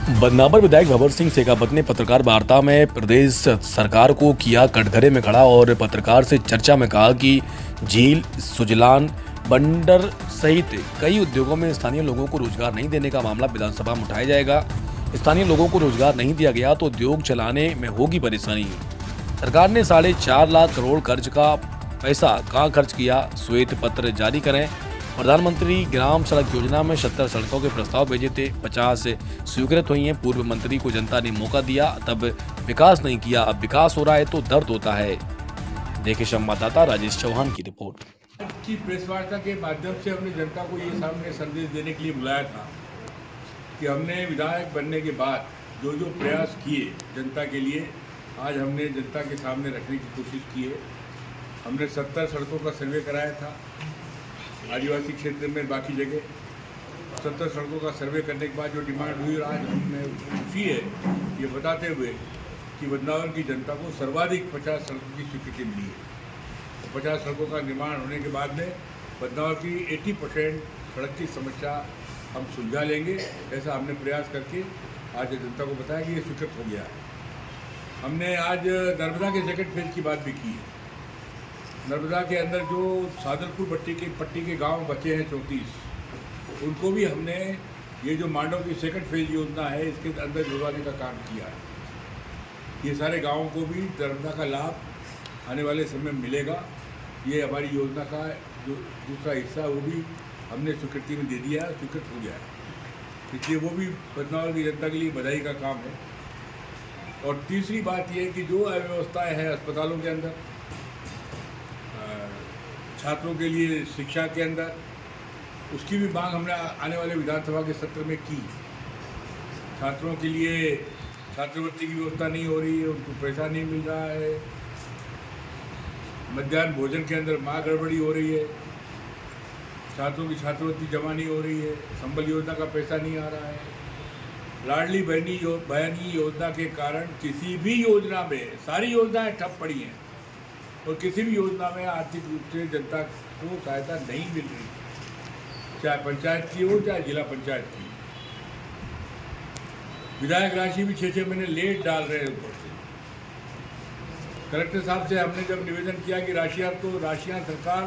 बदनावर विधायक भंवर सिंह शेखावत ने पत्रकार वार्ता में प्रदेश सरकार को किया कटघरे में खड़ा और पत्रकार से चर्चा में कहा कि झील, सुजलान, बंदर सहित कई उद्योगों में स्थानीय लोगों को रोजगार नहीं देने का मामला विधानसभा में उठाया जाएगा। स्थानीय लोगों को रोजगार नहीं दिया गया तो उद्योग चलाने में होगी परेशानी। सरकार ने 4.5 लाख करोड़ कर्ज का पैसा कहाँ खर्च किया, श्वेत पत्र जारी करें। प्रधानमंत्री ग्राम सड़क योजना में 70 सड़कों के प्रस्ताव भेजे थे, 50 स्वीकृत हुई हैं। पूर्व मंत्री को जनता ने मौका दिया, तब विकास नहीं किया, अब विकास हो रहा है तो दर्द होता है। देखे संवाददाता राजेश चौहान की रिपोर्ट। आज की प्रेस वार्ता के माध्यम से हमने जनता को ये सामने संदेश देने के लिए बुलाया था कि हमने विधायक बनने के बाद जो जो प्रयास किए जनता के लिए, आज हमने जनता के सामने रखने की कोशिश की है। हमने 70 सड़कों का सर्वे कराया था आदिवासी क्षेत्र में, बाकी जगह 70 सड़कों का सर्वे करने के बाद जो डिमांड हुई, और आज हमने खुशी है ये बताते हुए कि बदनावर की जनता को सर्वाधिक 50 सड़कों की स्वीकृति मिली है। 50 सड़कों का निर्माण होने के बाद में बदनावर की 80% सड़क की समस्या हम सुलझा लेंगे, ऐसा हमने प्रयास करके आज जनता को बताया कि ये स्वीकृत हो गया है। हमने आज नर्मदा के सेकंड फेज की बात भी की है। नर्मदा के अंदर जो सादरपुर पट्टी के गांव बचे हैं 34, उनको भी हमने ये जो मांडव की सेकंड फेज योजना है इसके अंदर जुड़वाने का काम किया है। ये सारे गांवों को भी नर्मदा का लाभ आने वाले समय में मिलेगा। ये हमारी योजना का जो दूसरा हिस्सा वो भी हमने स्वीकृति में दे दिया है, स्वीकृत हो गया है, इसलिए वो भी बदनावर की जनता के लिए बधाई का काम है। और तीसरी बात ये कि जो अव्यवस्थाएँ हैं अस्पतालों के अंदर, छात्रों के लिए शिक्षा के अंदर, उसकी भी मांग हमने आने वाले विधानसभा के सत्र में की। छात्रों के लिए छात्रवृत्ति की व्यवस्था नहीं हो रही है, उनको पैसा नहीं मिल रहा है, मध्याह्न भोजन के अंदर माँ गड़बड़ी हो रही है, छात्रों की छात्रवृत्ति जमा नहीं हो रही है, संबल योजना का पैसा नहीं आ रहा है। लाडली बहनी योजना के कारण किसी भी योजना में, सारी योजनाएं ठप पड़ी हैं और किसी भी योजना में आर्थिक रूप से जनता को सहायता नहीं मिल रही, चाहे पंचायत की हो चाहे जिला पंचायत की। विधायक राशि भी 6-6 महीने लेट डाल रहे हैं ऊपर से। कलेक्टर साहब से हमने जब निवेदन किया कि राशियाँ सरकार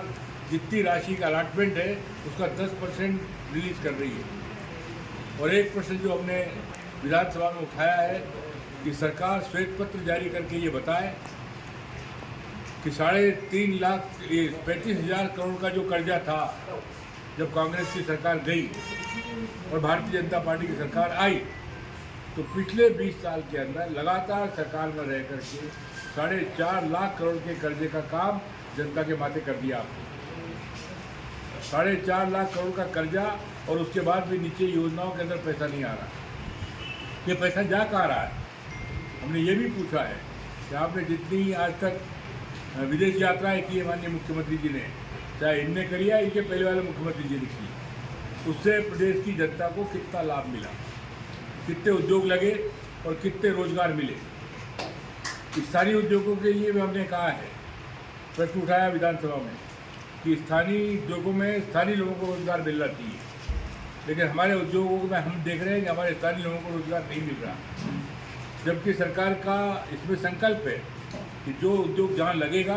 जितनी राशि का अलॉटमेंट है उसका 10% रिलीज कर रही है, और 1% जो हमने विधानसभा में उठाया है कि सरकार श्वेत पत्र जारी करके ये बताए कि 3.5 लाख 35,000 करोड़ का जो कर्जा था जब कांग्रेस की सरकार गई और भारतीय जनता पार्टी की सरकार आई, तो पिछले 20 साल के अंदर लगातार सरकार में रह करके 4.5 लाख करोड़ के कर्जे का काम जनता के माथे कर दिया आपने। 4.5 लाख करोड़ का कर्जा, और उसके बाद भी नीचे योजनाओं के अंदर पैसा नहीं आ रहा। ये पैसा जा कहाँ रहा है? हमने ये भी पूछा है कि आपने जितनी आज तक विदेश यात्राएं की है माननीय मुख्यमंत्री जी ने, चाहे इनने करी है, इनके पहले वाले मुख्यमंत्री जी ने की, उससे प्रदेश की जनता को कितना लाभ मिला, कितने उद्योग लगे और कितने रोजगार मिले। स्थानीय उद्योगों के लिए भी हमने कहा है, प्रश्न उठाया विधानसभा में कि स्थानीय उद्योगों में स्थानीय लोगों को रोजगार मिलना चाहिए, लेकिन हमारे उद्योगों में हम देख रहे हैं कि हमारे स्थानीय लोगों को रोजगार नहीं मिल रहा, जबकि सरकार का इसमें संकल्प है कि जो उद्योग जहाँ लगेगा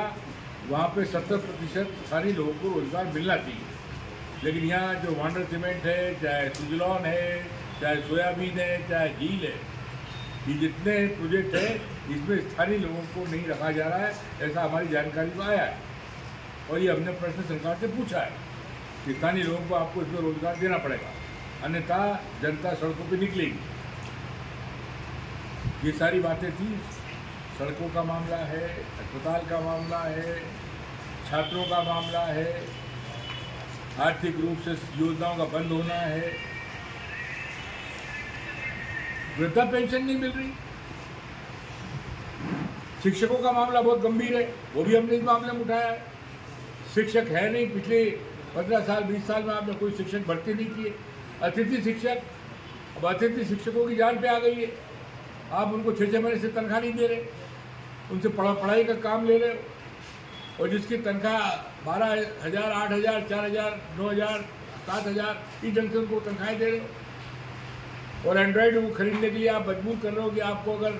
वहाँ पे 70% स्थानीय लोगों को रोजगार मिलना चाहिए। लेकिन यहाँ जो वांडर सीमेंट है, चाहे सुजलॉन है, चाहे सोयाबीन है, चाहे झील है, ये जितने प्रोजेक्ट है इसमें स्थानीय लोगों को नहीं रखा जा रहा है, ऐसा हमारी जानकारी में आया है। और ये हमने प्रश्न सरकार से पूछा है कि स्थानीय लोगों को आपको इसमें रोजगार देना पड़ेगा, अन्यथा जनता सड़कों पर निकलेगी। ये सारी बातें थी। सड़कों का मामला है, अस्पताल का मामला है, छात्रों का मामला है, आर्थिक रूप से योजनाओं का बंद होना है, वृद्धा पेंशन नहीं मिल रही, शिक्षकों का मामला बहुत गंभीर है, वो भी हमने इस मामले में उठाया है। शिक्षक है नहीं, पिछले 15 साल 20 साल में आपने कोई शिक्षक भर्ती नहीं किए। अतिथि शिक्षक, अब अतिथि शिक्षकों की जान पे आ गई है, आप उनको 6-6 महीने से तनख्वाह नहीं दे रहे, उनसे पढ़ाई का काम ले रहे हो, और जिसकी तनख्वाह 12,000, 8,000, 4,000, 9,000, 7,000 इस ढंग से उनको तनख्वाहें दे रहे हो। और एंड्रॉयड को खरीदने के लिए आप मजबूर कर रहे हो कि आपको अगर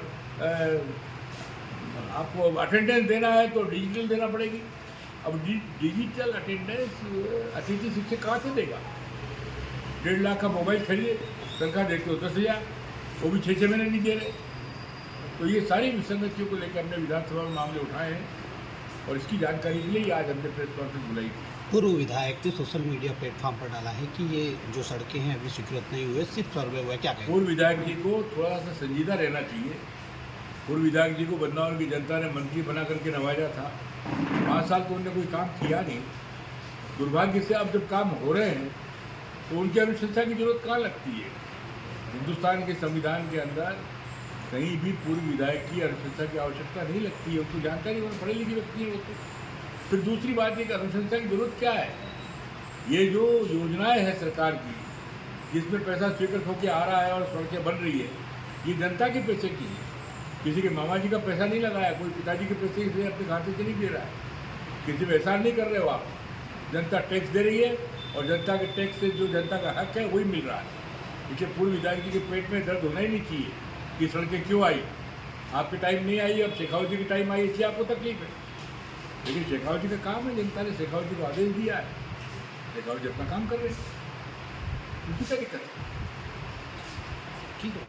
आपको अटेंडेंस देना है तो डिजिटल देना पड़ेगी। अब डिजिटल अटेंडेंस अतिथि शिक्षक कहाँ से देगा? 1.5 लाख का मोबाइल खरीदे, तनख्वाह देते हो 10,000, वो भी 6 महीने नहीं दे रहे। तो ये सारी विसंगतियों को लेकर हमने विधानसभा में मामले उठाए हैं और इसकी जानकारी के लिए ही आज हमने प्रेस कॉन्फ्रेंस बुलाई थी। पूर्व विधायक ने सोशल मीडिया प्लेटफॉर्म पर डाला है कि ये जो सड़कें हैं अभी स्वीकृत नहीं हुए, सिर्फ सर्वे हुआ है, क्या कहेंगे? पूर्व विधायक जी को थोड़ा सा संजीदा रहना चाहिए। पूर्व विधायक जी को बदनावर की जनता ने मंत्री बना करके नवाजा था, 5 साल तो उन्होंने कोई काम किया नहीं। दुर्भाग्य से अब जब काम हो रहे हैं तो उनकी अनुशंसा की जरूरत कहाँ लगती है? हिंदुस्तान के संविधान के अंदर कहीं भी पूर्व विधायक की अनुशंसा की आवश्यकता नहीं लगती है। उनको जानकारी और पढ़े लिखे व्यक्ति है वो तो। फिर दूसरी बात है कि अनुशंसा की जरूरत क्या है? ये जो योजनाएं हैं सरकार की, जिसमें पैसा स्वीकृत होकर आ रहा है और सड़कें बन रही है, ये जनता के पैसे की है। किसी के मामा जी का पैसा नहीं लगाया, कोई पिताजी के पैसे से अपने खाते से नहीं दे रहा है, किसी में एहसान नहीं कर रहे हो आप। जनता टैक्स दे रही है और जनता के टैक्स से जो जनता का हक है वही मिल रहा है। इसलिए पूर्व विधायक जी के पेट में दर्द होना ही नहीं चाहिए कि सड़कें क्यों आई। आपके टाइम नहीं आई, अब शेखावत जी की टाइम आई, इसलिए आपको तकलीफ है। लेकिन शेखावत जी का काम है, जनता ने शेखावत जी को आदेश दिया है, शेखावत जी अपना काम कर रहे हैं, उसी का दिक्कत है। ठीक है।